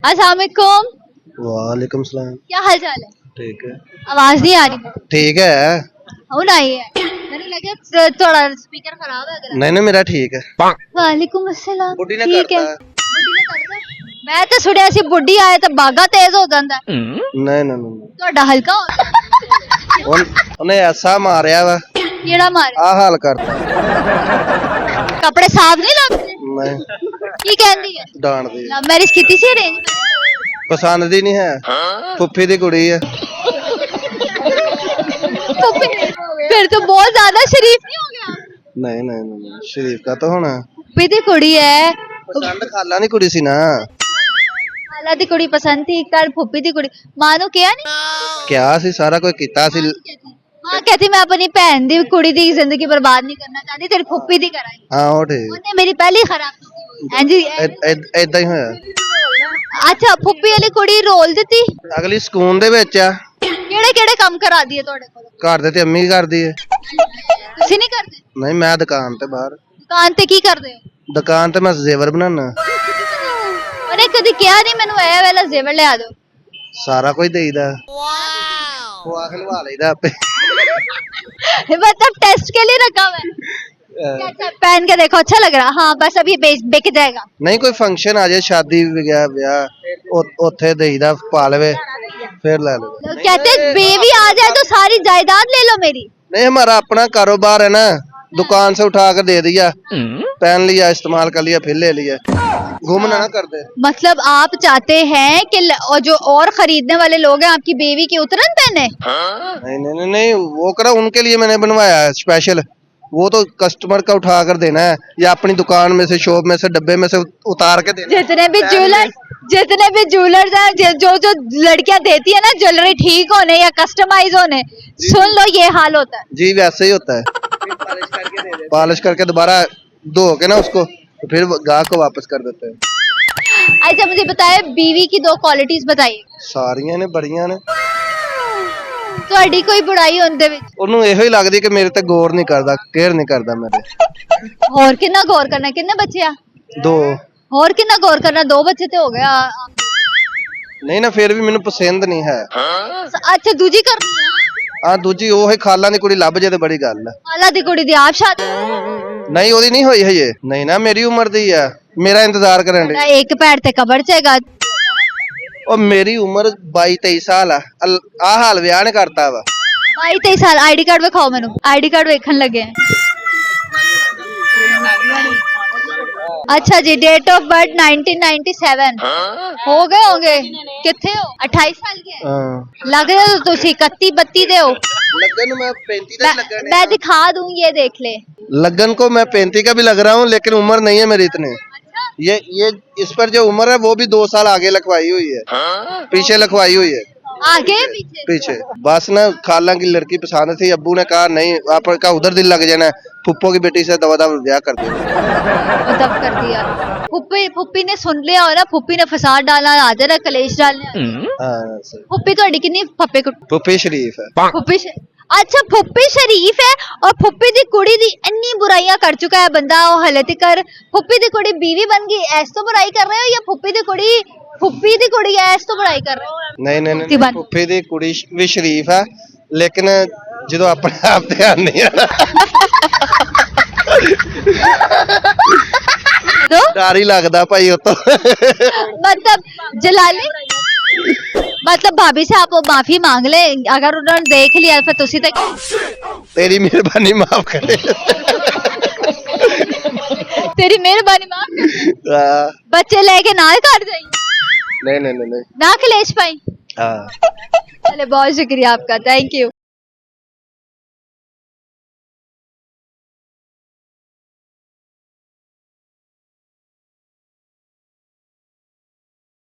अस्सलाम वालेकुम। वालेकुम सलाम। क्या हाल चाल है? ठीक है। आवाज नहीं आ रही। ठीक है। ਹੁਣ आई है मैंने लगा थोड़ा स्पीकर खराब है अगर। नहीं नहीं मेरा ठीक है। वालेकुम अस्सलाम। बुढ़ी ने ठीक है। करता। बुढ़ी ने करता। मैं तो सुनिया सी बुढ़ी आए तो बागा तेज हो ਜਾਂਦਾ ਹੈ। नहीं नहीं नहीं ਤੁਹਾਡਾ ਹਲਕਾ ਹੋ उन्हें ऐसा मारिया वा ਕਿਹੜਾ ਮਾਰਿਆ? आ हाल करता। ਕੱਪੜੇ ਸਾਫ ਨਹੀਂ ਲੱਗਦੇ। नहीं ਕੀ ਕਹਿੰਦੀ ਹੈ? डांट दी। ਲਵ ਮੈਰਿਜ ਕੀਤੀ ਸੀ ਅਰੇਂਜ? पसंद दी नहीं है। फुफी दी कुड़ी है। फिर तो बहुत ज्यादा शरीफ नहीं हो गया? नहीं नहीं नहीं शरीफ का तो होना। फुफी दी कुड़ी है। पसंद खाला नहीं कुड़ी सी ना। खाला दी कुड़ी पसंद थी कल फुफी दी कुड़ी मां नु किया नहीं? क्या सी सारा कोई किता सी। मां कहती मैं अपनी भैन दी कुड़ी दी जिंदगी बर्बाद नहीं करना चाहती तेरी फुफी दी कराई। हाँ वो ठीक। ਉਹਨੇ ਮੇਰੀ ਪਹਿਲੀ ਖਰਾਬ ਹਾਂਜੀ ਏਦਾਂ ਹੀ ਹੋਇਆ। ਅੱਛਾ ਫੁੱਫੀ ਵਾਲੀ ਕੁੜੀ ਰੋਲ ਦਿੱਤੀ। ਅਗਲੀ ਸਕੂਨ ਦੇ ਵਿੱਚ ਆ। ਕਿਹੜੇ ਕਿਹੜੇ ਕੰਮ ਕਰਾ ਦਈਏ ਤੁਹਾਡੇ ਕੋਲ? ਘਰ ਦੇ ਤੇ ਅੰਮੀ ਕਰਦੀ ਹੈ। ਤੁਸੀਂ ਨਹੀਂ ਕਰਦੇ? ਨਹੀਂ ਮੈਂ ਦੁਕਾਨ ਤੇ ਬਾਹਰ। ਦੁਕਾਨ ਤੇ ਕੀ ਕਰਦੇ ਹੋ? ਦੁਕਾਨ ਤੇ ਮੈਂ ਜ਼ੇਵਰ ਬਣਾਉਣਾ। ਉਹਨੇ ਕਦੀ ਕਿਹਾ ਨਹੀਂ ਮੈਨੂੰ ਇਹ ਵਾਲਾ ਜ਼ੇਵਰ ਲਿਆ ਦਿਓ? ਸਾਰਾ ਕੁਝ ਦੇਈਦਾ। ਵਾਓ ਉਹ ਆਖਲ ਵਾ ਲਈਦਾ ਆਪੇ। मतलब टेस्ट के लिए रखा हुआ है। कैसा पहन के देखो अच्छा लग रहा? हाँ बस अभी बिक जाएगा। नहीं कोई फंक्शन आ जाए शादी वगैरह ब्याह ਉੱਥੇ ਦੇਈਦਾ ਪਾ ਲਵੇ फिर ले लो। लोग कहते बेबी आ जाए तो सारी जायदाद ले लो मेरी। नहीं हमारा अपना कारोबार है ना दुकान से उठा कर दे दिया पहन लिया इस्तेमाल कर लिया फिर ले लिया घूमना ना कर दे। मतलब आप चाहते हैं कि जो और खरीदने वाले लोग हैं आपकी बेबी की उतरन पहने? नहीं नहीं नहीं नहीं वो करा उनके लिए मैंने बनवाया है स्पेशल। वो तो कस्टमर का उठा कर देना है या अपनी दुकान में से शॉप में से डब्बे में से उतार के देना। जितने भी ज्वेलर्स हैं जो जो लड़कियां देती है ना ज्वेलरी ठीक होने या कस्टमाइज होने सुन लो ये हाल होता है। जी वैसे ही होता है। पॉलिश करके दोबारा धो के ना उसको तो फिर गाहक को वापस कर देते हैं। अच्छा मुझे बताए बीवी की दो क्वालिटीज बताइए। सारियां ने बड़ियां ने। ਤੁਹਾਡੀ ਕੋਈ ਬੁਰਾਈ ਹੁੰਦੇ ਵਿੱਚ? ਉਹਨੂੰ ਇਹੋ ਹੀ ਲੱਗਦੀ ਕਿ ਮੇਰੇ ਤੇ ਗੌਰ ਨਹੀਂ ਕਰਦਾ ਕੇਅਰ ਨਹੀਂ ਕਰਦਾ ਮੇਰੇ। ਹੋਰ ਕਿੰਨਾ ਗੌਰ ਕਰਨਾ? ਕਿੰਨੇ ਬੱਚੇ ਆ? 2। ਹੋਰ ਕਿੰਨਾ ਗੌਰ ਕਰਨਾ? 2 ਬੱਚੇ ਤੇ ਹੋ ਗਿਆ। ਨਹੀਂ ਨਾ ਫਿਰ ਵੀ ਮੈਨੂੰ ਪਸੰਦ ਨਹੀਂ ਹੈ। ਅੱਛਾ ਦੂਜੀ ਕਰਨੀ ਆ? ਆ ਦੂਜੀ ਉਹ ਹੀ ਖਾਲਾਂ ਦੀ ਕੁੜੀ ਲੱਭ ਜੇ ਤੇ ਬੜੀ ਗੱਲ ਹੈ। ਖਾਲਾ ਦੀ ਕੁੜੀ ਦੀ ਆਪ ਸ਼ਾਦੀ? ਨਹੀਂ ਉਹਦੀ ਨਹੀਂ ਹੋਈ ਹਜੇ। ਨਹੀਂ ਨਾ ਮੇਰੀ ਉਮਰ ਦੀ ਆ ਮੇਰਾ ਇੰਤਜ਼ਾਰ ਕਰਨ ਦੇ। ਇੱਕ ਪੈਰ ਤੇ ਕਬਰ ਚ ਹੈਗਾ। ਉਹ ਮੇਰੀ ਉਮਰ 22-23 ਸਾਲ ਆ ਆ ਹਾਲ ਵਿਆਹ ਨੇ ਕਰਤਾ ਵਾ। 22-23 ਸਾਲ? ਆਈਡੀ ਕਾਰਡ ਵਿਖਾਓ ਮੈਨੂੰ। ਆਈਡੀ ਕਾਰਡ ਵੇਖਣ ਲੱਗੇ। अच्छा जी डेट ऑफ बर्थ 1997 हो गए होंगे। कितने हो? 28 साल के हैं। लग रहे हो तुसी 31-32 दे हो। लगन मैं 35 का लगन है। मैं दिखा दूं ये देख ले। लगन को मैं 35 का भी लग रहा हूँ लेकिन उम्र नहीं है मेरी इतने। ये इस पर जो उम्र है वो भी 2 साल आगे लिखवाई हुई है पीछे लिखवाई हुई है। आगे पीछे बस ना खाला की लड़की पसंद थी अब्बू ने कहा नहीं आपका उधर दिल लग जाना है फुप्पो की बेटी से दवा ब्याह कर दिया। तब कर दिया। फुप्पी ने सुन लिया और फुप्पी ने फसाद डाला आदर कलेश डालने। फुप्पी तो कितनी फप्पे फुप्पी शरीफ है। फुप्पी अच्छा फुप्पी शरीफ है और फुप्पी दी कुड़ी दी अन्नी बुराइयां कर चुका है बंदा वो हले तक। फुप्पी दी कुड़ी बीवी बन गई ऐस तो बुराई कर रहे हो या फुप्पी दी कुड़ी ऐस तो बुराई कर रहे हो? नहीं नहीं नहीं फुप्पी दी कुड़ी भी शरीफ है लेकिन जो अपने आप ध्यान नहीं आना तो डर ही लगता भाई तो मतलब जलाली मतलब भाभी से आप माफी मांग ले अगर उन्होंने देख लिया फिर तुसी तक। तेरी मेहरबानी माफ करे। तेरी मेहरबानी माफ करे। बच्चे लेके ना कर जाइए। नहीं नहीं नहीं ना कलेश पाई। हाँ चले बहुत शुक्रिया आपका थैंक यू।